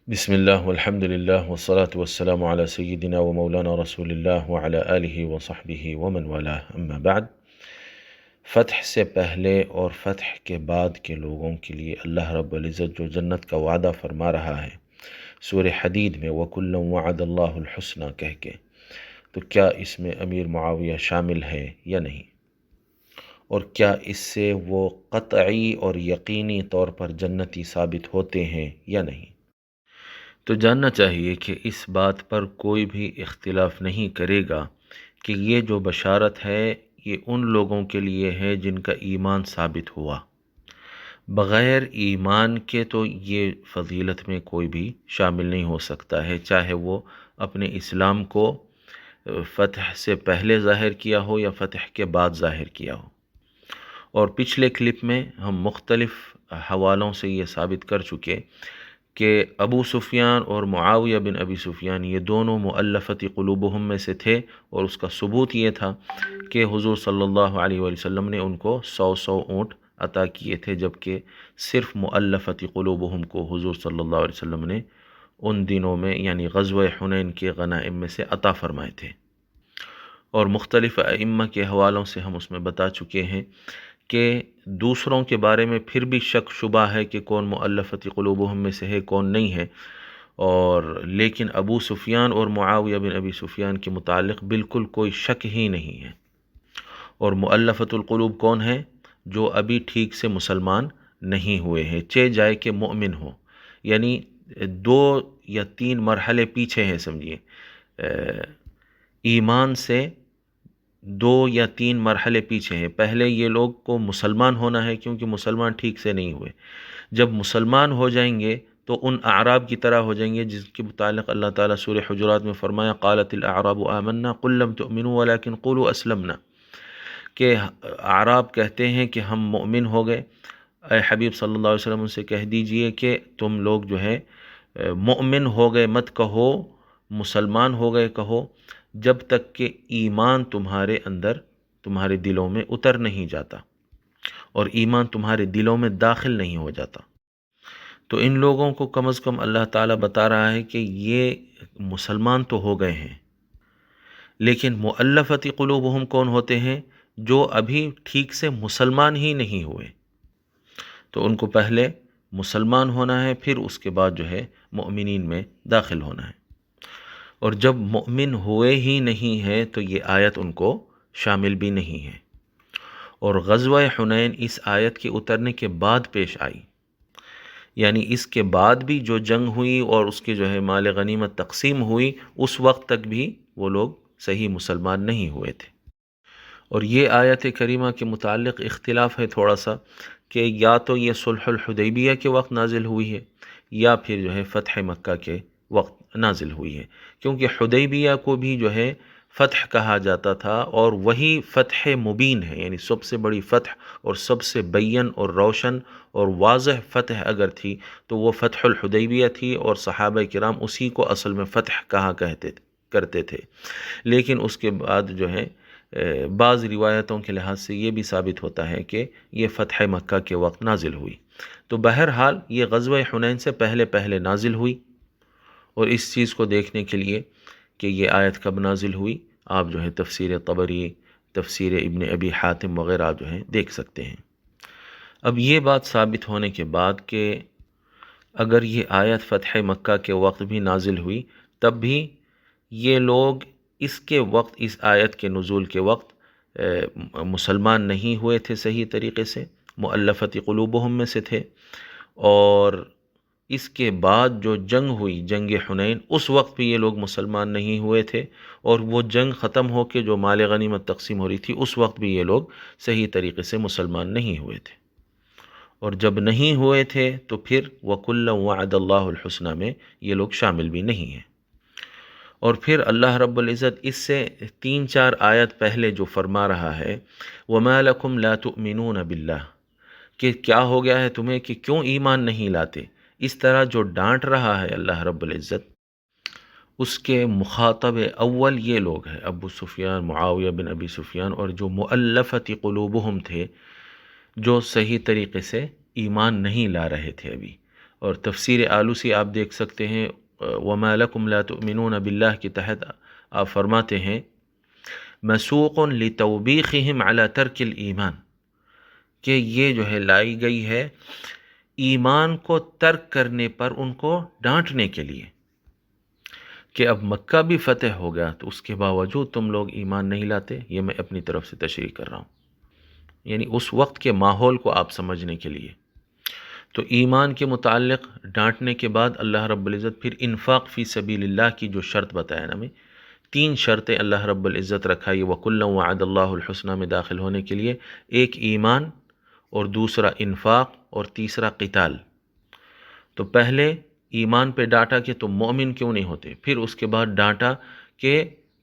بسم اللہ والحمد للہ والصلاة والسلام علی سیدنا و مولانا رسول اللہ وعلی آلہ وصحبہ ومن والاه اما بعد۔ فتح سے پہلے اور فتح کے بعد کے لوگوں کے لیے اللہ رب العزت جو جنت کا وعدہ فرما رہا ہے سورہ حدید میں وَكُلًّا وَعَدَ اللَّهُ الْحُسْنَى کہہ کے، تو کیا اس میں امیر معاویہ شامل ہے یا نہیں، اور کیا اس سے وہ قطعی اور یقینی طور پر جنتی ثابت ہوتے ہیں یا نہیں؟ تو جاننا چاہیے کہ اس بات پر کوئی بھی اختلاف نہیں کرے گا کہ یہ جو بشارت ہے یہ ان لوگوں کے لیے ہے جن کا ایمان ثابت ہوا۔ بغیر ایمان کے تو یہ فضیلت میں کوئی بھی شامل نہیں ہو سکتا ہے، چاہے وہ اپنے اسلام کو فتح سے پہلے ظاہر کیا ہو یا فتح کے بعد ظاہر کیا ہو۔ اور پچھلے کلپ میں ہم مختلف حوالوں سے یہ ثابت کر چکے کہ ابو سفیان اور معاویہ بن ابی سفیان یہ دونوں مؤلفت قلوبہم میں سے تھے، اور اس کا ثبوت یہ تھا کہ حضور صلی اللہ علیہ وآلہ وسلم نے ان کو 100 اونٹ عطا کیے تھے، جبکہ صرف مؤلفت قلوبہم کو حضور صلی اللہ علیہ وسلم نے ان دنوں میں یعنی غزوہ حنین کے غنائم میں سے عطا فرمائے تھے۔ اور مختلف ائمہ کے حوالوں سے ہم اس میں بتا چکے ہیں کہ دوسروں کے بارے میں پھر بھی شک شبہ ہے کہ کون مؤلفت قلوبہم میں سے ہے کون نہیں ہے، اور لیکن ابو سفیان اور معاویہ بن ابی سفیان کے متعلق بالکل کوئی شک ہی نہیں ہے۔ اور مؤلفت القلوب کون ہے؟ جو ابھی ٹھیک سے مسلمان نہیں ہوئے ہیں، چہ جائے کہ مؤمن ہو، یعنی 2 یا 3 مرحلے پیچھے ہیں سمجھیے، ایمان سے 2 یا 3 مرحلے پیچھے ہیں۔ پہلے یہ لوگ کو مسلمان ہونا ہے کیونکہ مسلمان ٹھیک سے نہیں ہوئے۔ جب مسلمان ہو جائیں گے تو ان اعراب کی طرح ہو جائیں گے جس کے متعلق اللہ تعالیٰ سورہ حجرات میں فرمایا قالت الاعراب آمنا قل لم تؤمنوا ولكن قولوا اسلمنا، کہ اعراب کہتے ہیں کہ ہم مؤمن ہو گئے۔ اے حبیب صلی اللہ علیہ وسلم ان سے کہہ دیجئے کہ تم لوگ جو ہے مؤمن ہو گئے مت کہو، مسلمان ہو گئے کہو، جب تک کہ ایمان تمہارے اندر تمہارے دلوں میں اتر نہیں جاتا اور ایمان تمہارے دلوں میں داخل نہیں ہو جاتا۔ تو ان لوگوں کو کم از کم اللہ تعالیٰ بتا رہا ہے کہ یہ مسلمان تو ہو گئے ہیں، لیکن مؤلفت قلوبہم کون ہوتے ہیں؟ جو ابھی ٹھیک سے مسلمان ہی نہیں ہوئے۔ تو ان کو پہلے مسلمان ہونا ہے، پھر اس کے بعد جو ہے مؤمنین میں داخل ہونا ہے۔ اور جب مؤمن ہوئے ہی نہیں ہے تو یہ آیت ان کو شامل بھی نہیں ہے۔ اور غزوہ حنین اس آیت کے اترنے کے بعد پیش آئی، یعنی اس کے بعد بھی جو جنگ ہوئی اور اس کے جو ہے مال غنیمت تقسیم ہوئی، اس وقت تک بھی وہ لوگ صحیح مسلمان نہیں ہوئے تھے۔ اور یہ آیت کریمہ کے متعلق اختلاف ہے تھوڑا سا، کہ یا تو یہ صلح الحدیبیہ کے وقت نازل ہوئی ہے یا پھر جو ہے فتح مکہ کے وقت نازل ہوئی ہے، کیونکہ حدیبیہ کو بھی جو ہے فتح کہا جاتا تھا، اور وہی فتح مبین ہے، یعنی سب سے بڑی فتح اور سب سے بین اور روشن اور واضح فتح اگر تھی تو وہ فتح الحدیبیہ تھی، اور صحابہ کرام اسی کو اصل میں فتح کہا کرتے تھے۔ لیکن اس کے بعد جو ہے بعض روایتوں کے لحاظ سے یہ بھی ثابت ہوتا ہے کہ یہ فتح مکہ کے وقت نازل ہوئی۔ تو بہرحال یہ غزوہ حنین سے پہلے نازل ہوئی، اور اس چیز کو دیکھنے کے لیے کہ یہ آیت کب نازل ہوئی آپ جو ہے تفسیر طبری، تفسیر ابن ابی حاتم وغیرہ آپ جو ہے دیکھ سکتے ہیں۔ اب یہ بات ثابت ہونے کے بعد کہ اگر یہ آیت فتح مکہ کے وقت بھی نازل ہوئی تب بھی یہ لوگ اس کے وقت، اس آیت کے نزول کے وقت مسلمان نہیں ہوئے تھے صحیح طریقے سے، مؤلفت قلوبہم میں سے تھے، اور اس کے بعد جو جنگ ہوئی جنگ حنین اس وقت بھی یہ لوگ مسلمان نہیں ہوئے تھے، اور وہ جنگ ختم ہو کے جو مال غنیمت تقسیم ہو رہی تھی اس وقت بھی یہ لوگ صحیح طریقے سے مسلمان نہیں ہوئے تھے۔ اور جب نہیں ہوئے تھے تو پھر وَكُلًّا وَعَدَ اللَّهُ الْحُسْنَى میں یہ لوگ شامل بھی نہیں ہیں۔ اور پھر اللہ رب العزت اس سے 3-4 آیت پہلے جو فرما رہا ہے وَمَا لَكُمْ لَا تُؤْمِنُونَ بِاللَّهِ، کہ کیا ہو گیا ہے تمہیں کہ کیوں ایمان نہیں لاتے، اس طرح جو ڈانٹ رہا ہے اللہ رب العزت، اس کے مخاطب اول یہ لوگ ہیں ابو سفیان، معاویہ بن ابی سفیان، اور جو مؤلفت قلوبہم تھے، جو صحیح طریقے سے ایمان نہیں لا رہے تھے ابھی، اور تفسیر آلوسی آپ دیکھ سکتے ہیں، وَمَا لَكُمْ لَا تُؤْمِنُونَ بِاللَّهِ کے تحت آپ فرماتے ہیں مسوق لتوبیخہم علی ترک الایمان، کہ یہ جو ہے لائی گئی ہے ایمان کو ترک کرنے پر ان کو ڈانٹنے کے لیے، کہ اب مکہ بھی فتح ہو گیا تو اس کے باوجود تم لوگ ایمان نہیں لاتے. یہ میں اپنی طرف سے تشریح کر رہا ہوں، یعنی اس وقت کے ماحول کو آپ سمجھنے کے لیے. تو ایمان کے متعلق ڈانٹنے کے بعد اللہ رب العزت پھر انفاق فی سبیل اللہ کی جو شرط بتایا نا، میں 3 شرطیں اللہ رب العزت رکھائی وَكُلًّا وَعَدَ اللَّهُ الْحُسْنَى میں داخل ہونے کے لیے، ایک ایمان، اور دوسرا انفاق، اور تیسرا قتال. تو پہلے ایمان پہ ڈانٹا کہ تم مومن کیوں نہیں ہوتے، پھر اس کے بعد ڈانٹا کہ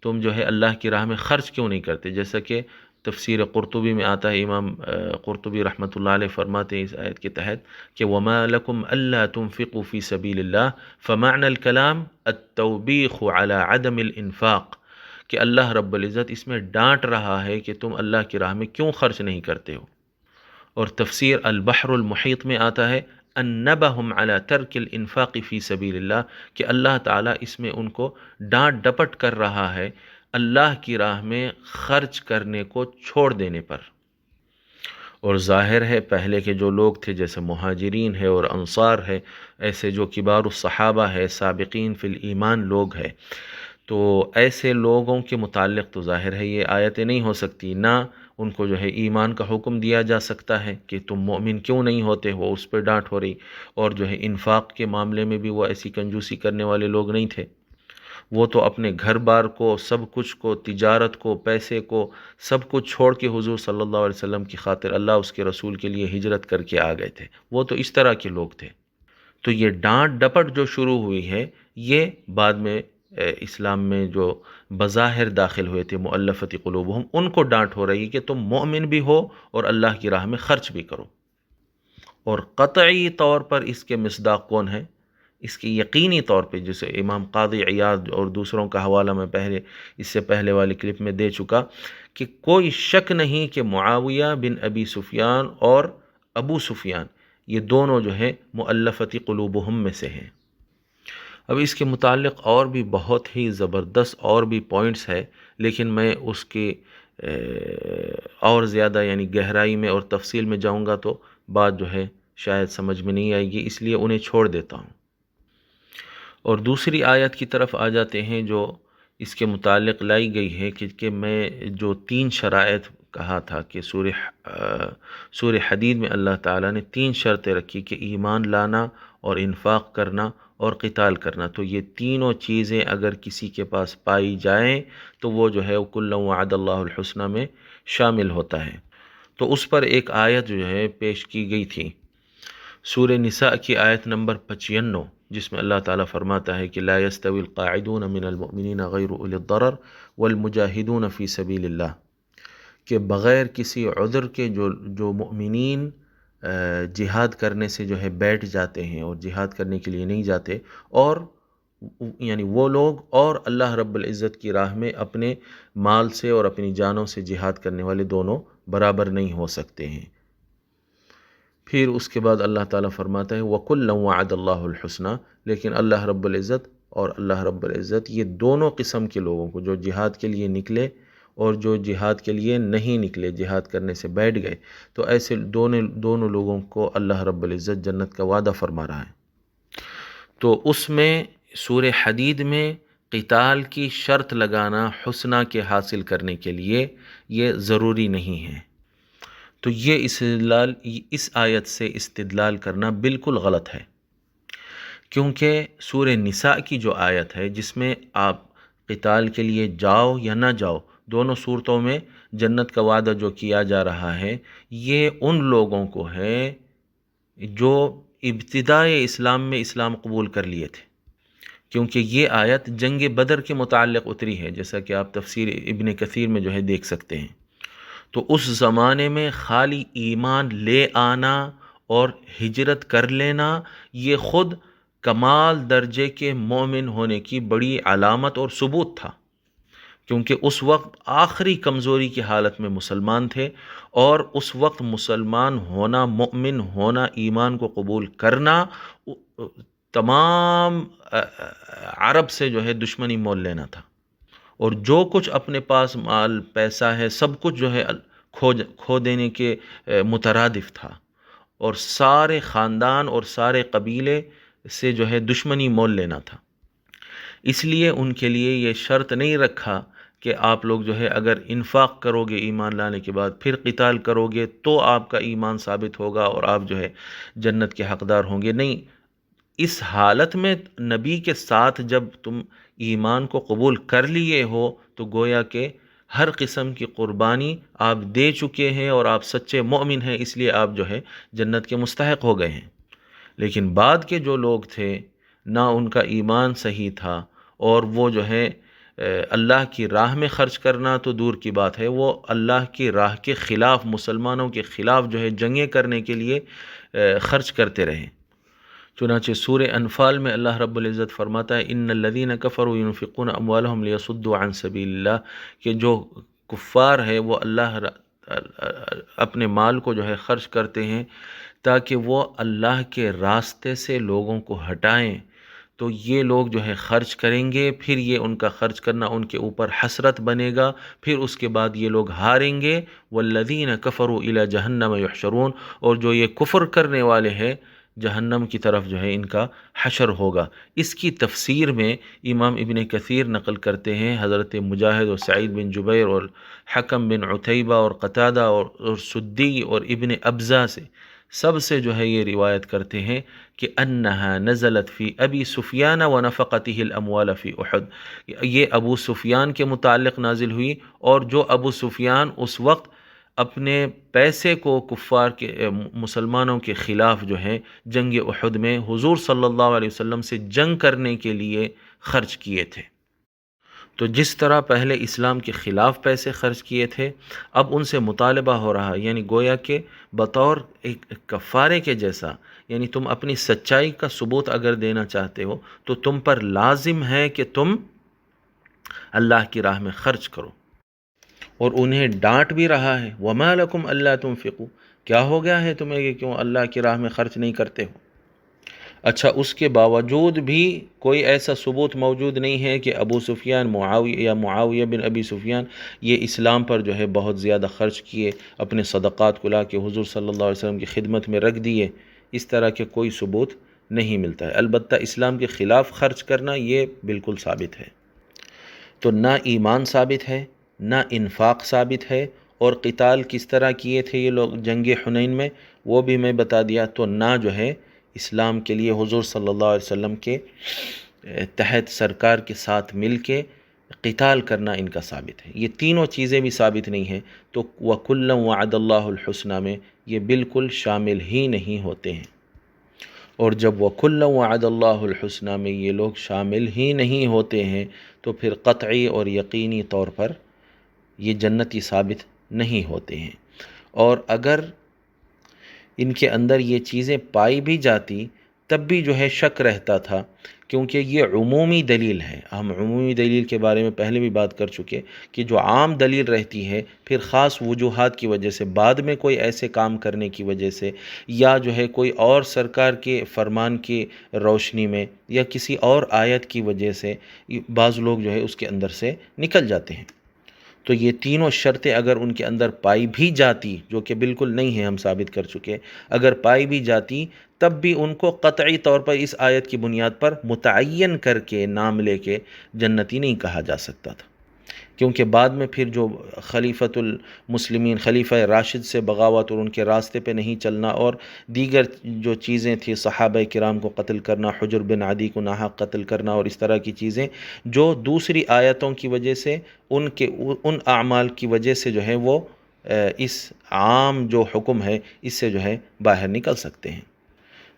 تم جو ہے اللہ کی راہ میں خرچ کیوں نہیں کرتے، جیسا کہ تفسیر قرطبی میں آتا ہے. امام قرطبی رحمۃ اللہ علیہ فرماتے ہیں اس آیت کے تحت کہ وَمَا لَكُمْ أَلَّا تُنْفِقُوا فِي سَبِيلِ اللَّهِ فَمَعْنَى الْكَلَامِ التَّوْبِيخُ عَلَى عَدَمِ الْإِنفاق، کہ اللہ رب العزت اس میں ڈانٹ رہا ہے کہ تم اللہ کی راہ میں کیوں خرچ نہیں کرتے ہو. اور تفسیر البحر المحیط میں آتا ہے انبہم علی ترک الانفاق فی سبیل اللہ، کہ اللہ تعالیٰ اس میں ان کو ڈانٹ ڈپٹ کر رہا ہے اللہ کی راہ میں خرچ کرنے کو چھوڑ دینے پر. اور ظاہر ہے پہلے کے جو لوگ تھے جیسے مہاجرین ہے اور انصار ہے، ایسے جو کبار الصحابہ ہے، سابقین فی الایمان لوگ ہے، تو ایسے لوگوں کے متعلق تو ظاہر ہے یہ آیتیں نہیں ہو سکتی، نہ ان کو جو ہے ایمان کا حکم دیا جا سکتا ہے کہ تم مومن کیوں نہیں ہوتے، وہ اس پہ ڈانٹ ہو رہی. اور جو ہے انفاق کے معاملے میں بھی وہ ایسی کنجوسی کرنے والے لوگ نہیں تھے، وہ تو اپنے گھر بار کو، سب کچھ کو، تجارت کو، پیسے کو، سب کچھ چھوڑ کے حضور صلی اللہ علیہ وسلم کی خاطر، اللہ اس کے رسول کے لیے ہجرت کر کے آ گئے تھے. وہ تو اس طرح کے لوگ تھے. تو یہ ڈانٹ ڈپٹ جو شروع ہوئی ہے یہ بعد میں اسلام میں جو بظاہر داخل ہوئے تھے مؤلفۃ قلوبہم، ان کو ڈانٹ ہو رہی ہے کہ تم مومن بھی ہو اور اللہ کی راہ میں خرچ بھی کرو. اور قطعی طور پر اس کے مصداق کون ہے، اس کی یقینی طور پہ جسے امام قاضی عیاض اور دوسروں کا حوالہ میں پہلے اس سے پہلے والی کلپ میں دے چکا، کہ کوئی شک نہیں کہ معاویہ بن ابی سفیان اور ابو سفیان یہ دونوں جو ہے مؤلفۃ قلوبہم میں سے ہیں. اب اس کے متعلق اور بھی بہت ہی زبردست اور بھی پوائنٹس ہے، لیکن میں اس کی اور زیادہ یعنی گہرائی میں اور تفصیل میں جاؤں گا تو بات جو ہے شاید سمجھ میں نہیں آئے گی، اس لیے انہیں چھوڑ دیتا ہوں. اور دوسری آیت کی طرف آ جاتے ہیں جو اس کے متعلق لائی گئی ہے کہ میں جو 3 شرائط کہا تھا کہ سورہ حدید میں اللہ تعالیٰ نے 3 شرطیں رکھی کہ ایمان لانا اور انفاق کرنا اور قتال کرنا. تو یہ تینوں چیزیں اگر کسی کے پاس پائی جائیں تو وہ جو ہے کُلًّا وعد اللہ الحسنى میں شامل ہوتا ہے. تو اس پر ایک آیت جو ہے پیش کی گئی تھی سورہ نساء کی آیت نمبر 95، جس میں اللہ تعالیٰ فرماتا ہے کہ لا يستوي القاعدون من المؤمنین غیر اولی الضرر والمجاہدون فی سبیل اللہ، کہ بغیر کسی عذر کے جو مؤمنین جہاد کرنے سے جو ہے بیٹھ جاتے ہیں اور جہاد کرنے کے لیے نہیں جاتے، اور یعنی وہ لوگ اور اللہ رب العزت کی راہ میں اپنے مال سے اور اپنی جانوں سے جہاد کرنے والے دونوں برابر نہیں ہو سکتے ہیں. پھر اس کے بعد اللہ تعالیٰ فرماتا ہے وَكُلًّا وَعَدَ اللَّهُ الْحُسْنَى، لیکن اللہ رب العزت اور اللہ رب العزت یہ دونوں قسم کے لوگوں کو، جو جہاد کے لیے نکلے اور جو جہاد کے لیے نہیں نکلے، جہاد کرنے سے بیٹھ گئے، تو ایسے دونوں لوگوں کو اللہ رب العزت جنت کا وعدہ فرما رہا ہے. تو اس میں سورہ حدید میں قتال کی شرط لگانا حسنہ کے حاصل کرنے کے لیے یہ ضروری نہیں ہے. تو یہ اس آیت سے استدلال کرنا بالکل غلط ہے، کیونکہ سورہ نساء کی جو آیت ہے جس میں آپ قتال کے لیے جاؤ یا نہ جاؤ، دونوں صورتوں میں جنت کا وعدہ جو کیا جا رہا ہے یہ ان لوگوں کو ہے جو ابتدائے اسلام میں اسلام قبول کر لیے تھے، کیونکہ یہ آیت جنگ بدر کے متعلق اتری ہے، جیسا کہ آپ تفسیر ابن کثیر میں جو ہے دیکھ سکتے ہیں. تو اس زمانے میں خالی ایمان لے آنا اور ہجرت کر لینا یہ خود کمال درجے کے مومن ہونے کی بڑی علامت اور ثبوت تھا، کیونکہ اس وقت آخری کمزوری کی حالت میں مسلمان تھے، اور اس وقت مسلمان ہونا، مومن ہونا، ایمان کو قبول کرنا، تمام عرب سے جو ہے دشمنی مول لینا تھا، اور جو کچھ اپنے پاس مال پیسہ ہے سب کچھ جو ہے کھو دینے کے مترادف تھا، اور سارے خاندان اور سارے قبیلے سے جو ہے دشمنی مول لینا تھا۔ اس لیے ان کے لیے یہ شرط نہیں رکھا کہ آپ لوگ جو ہے اگر انفاق کرو گے ایمان لانے کے بعد، پھر قتال کرو گے تو آپ کا ایمان ثابت ہوگا اور آپ جو ہے جنت کے حقدار ہوں گے۔ نہیں، اس حالت میں نبی کے ساتھ جب تم ایمان کو قبول کر لیے ہو تو گویا کہ ہر قسم کی قربانی آپ دے چکے ہیں اور آپ سچے مومن ہیں، اس لیے آپ جو ہے جنت کے مستحق ہو گئے ہیں۔ لیکن بعد کے جو لوگ تھے، نہ ان کا ایمان صحیح تھا، اور وہ جو ہے اللہ کی راہ میں خرچ کرنا تو دور کی بات ہے، وہ اللہ کی راہ کے خلاف، مسلمانوں کے خلاف جو ہے جنگیں کرنے کے لیے خرچ کرتے رہے۔ چنانچہ سورہ انفال میں اللہ رب العزت فرماتا ہے ان الذین کفروا ينفقون اموالهم لیصدوا عن سبیل اللہ، کہ جو کفار ہے وہ اپنے مال کو جو ہے خرچ کرتے ہیں تاکہ وہ اللہ کے راستے سے لوگوں کو ہٹائیں، تو یہ لوگ جو ہے خرچ کریں گے، پھر یہ ان کا خرچ کرنا ان کے اوپر حسرت بنے گا، پھر اس کے بعد یہ لوگ ہاریں گے۔ والذین کفروا الی جہنم یحشرون، اور جو یہ کفر کرنے والے ہیں جہنم کی طرف جو ہے ان کا حشر ہوگا۔ اس کی تفسیر میں امام ابن کثیر نقل کرتے ہیں حضرت مجاہد اور سعید بن جبیر اور حکم بن عتیبہ اور قتادہ اور سدی اور ابن ابزہ سے، سب سے جو ہے یہ روایت کرتے ہیں کہ انہا نزلت فی ابی سفیان و نفقتہ الاموال فی احد، یہ ابو سفیان کے متعلق نازل ہوئی، اور جو ابو سفیان اس وقت اپنے پیسے کو کفار کے مسلمانوں کے خلاف جو ہے جنگ احد میں حضور صلی اللہ علیہ وسلم سے جنگ کرنے کے لیے خرچ کیے تھے۔ تو جس طرح پہلے اسلام کے خلاف پیسے خرچ کیے تھے، اب ان سے مطالبہ ہو رہا، یعنی گویا کہ بطور ایک کفارے کے جیسا، یعنی تم اپنی سچائی کا ثبوت اگر دینا چاہتے ہو تو تم پر لازم ہے کہ تم اللہ کی راہ میں خرچ کرو، اور انہیں ڈانٹ بھی رہا ہے وَمَا لَكُمْ أَلَّا تُنْفِقُوا، کیا ہو گیا ہے تمہیں کہ کیوں اللہ کی راہ میں خرچ نہیں کرتے ہو؟ اچھا، اس کے باوجود بھی کوئی ایسا ثبوت موجود نہیں ہے کہ ابو سفیان معاویہ بن ابی سفیان یہ اسلام پر جو ہے بہت زیادہ خرچ کیے، اپنے صدقات کو لا کے حضور صلی اللہ علیہ وسلم کی خدمت میں رکھ دیے، اس طرح کے کوئی ثبوت نہیں ملتا ہے۔ البتہ اسلام کے خلاف خرچ کرنا یہ بالکل ثابت ہے۔ تو نہ ایمان ثابت ہے، نہ انفاق ثابت ہے، اور قتال کس طرح کیے تھے یہ لوگ جنگ حنین میں وہ بھی میں بتا دیا، تو نہ جو ہے اسلام کے لیے حضور صلی اللہ علیہ وسلم کے تحت سرکار کے ساتھ مل کے قتال کرنا ان کا ثابت ہے۔ یہ تینوں چیزیں بھی ثابت نہیں ہیں، تو وَكُلًّا وَعَدَ اللَّهُ الْحُسْنَى میں یہ بالکل شامل ہی نہیں ہوتے ہیں۔ اور جب وَكُلًّا وَعَدَ اللَّهُ الْحُسْنَى میں یہ لوگ شامل ہی نہیں ہوتے ہیں تو پھر قطعی اور یقینی طور پر یہ جنتی ثابت نہیں ہوتے ہیں۔ اور اگر ان کے اندر یہ چیزیں پائی بھی جاتی تب بھی جو ہے شک رہتا تھا، کیونکہ یہ عمومی دلیل ہے۔ ہم عمومی دلیل کے بارے میں پہلے بھی بات کر چکے کہ جو عام دلیل رہتی ہے پھر خاص وجوہات کی وجہ سے، بعد میں کوئی ایسے کام کرنے کی وجہ سے، یا جو ہے کوئی اور سرکار کے فرمان کی روشنی میں، یا کسی اور آیت کی وجہ سے بعض لوگ جو ہے اس کے اندر سے نکل جاتے ہیں۔ تو یہ تینوں شرطیں اگر ان کے اندر پائی بھی جاتی، جو کہ بالکل نہیں ہیں، ہم ثابت کر چکے، اگر پائی بھی جاتی تب بھی ان کو قطعی طور پر اس آیت کی بنیاد پر متعین کر کے نام لے کے جنتی نہیں کہا جا سکتا تھا، کیونکہ بعد میں پھر جو خلیفۃ المسلمین، خلیفہ راشد سے بغاوت اور ان کے راستے پہ نہیں چلنا، اور دیگر جو چیزیں تھیں، صحابہ کرام کو قتل کرنا، حجر بن عدی کو ناحق قتل کرنا، اور اس طرح کی چیزیں جو دوسری آیتوں کی وجہ سے، ان اعمال کی وجہ سے جو ہے وہ اس عام جو حکم ہے اس سے جو ہے باہر نکل سکتے ہیں۔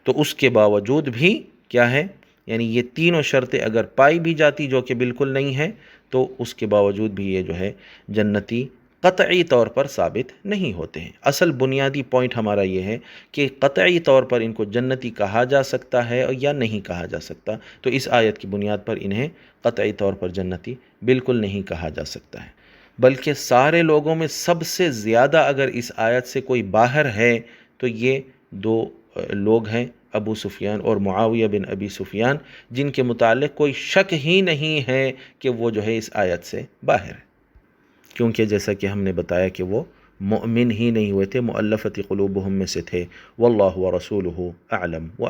تو اس کے باوجود بھی کیا ہے، یعنی یہ تینوں شرطیں اگر پائی بھی جاتی جو کہ بالکل نہیں ہے، تو اس کے باوجود بھی یہ جو ہے جنتی قطعی طور پر ثابت نہیں ہوتے ہیں۔ اصل بنیادی پوائنٹ ہمارا یہ ہے کہ قطعی طور پر ان کو جنتی کہا جا سکتا ہے یا نہیں کہا جا سکتا، تو اس آیت کی بنیاد پر انہیں قطعی طور پر جنتی بالکل نہیں کہا جا سکتا ہے، بلکہ سارے لوگوں میں سب سے زیادہ اگر اس آیت سے کوئی باہر ہے تو یہ دو لوگ ہیں، ابو سفیان اور معاویہ بن ابی سفیان، جن کے متعلق کوئی شک ہی نہیں ہے کہ وہ جو ہے اس آیت سے باہر ہے، کیونکہ جیسا کہ ہم نے بتایا کہ وہ مؤمن ہی نہیں ہوئے تھے، مؤلفۃ قلوبہم میں سے تھے۔ واللہ ورسولہ اعلم و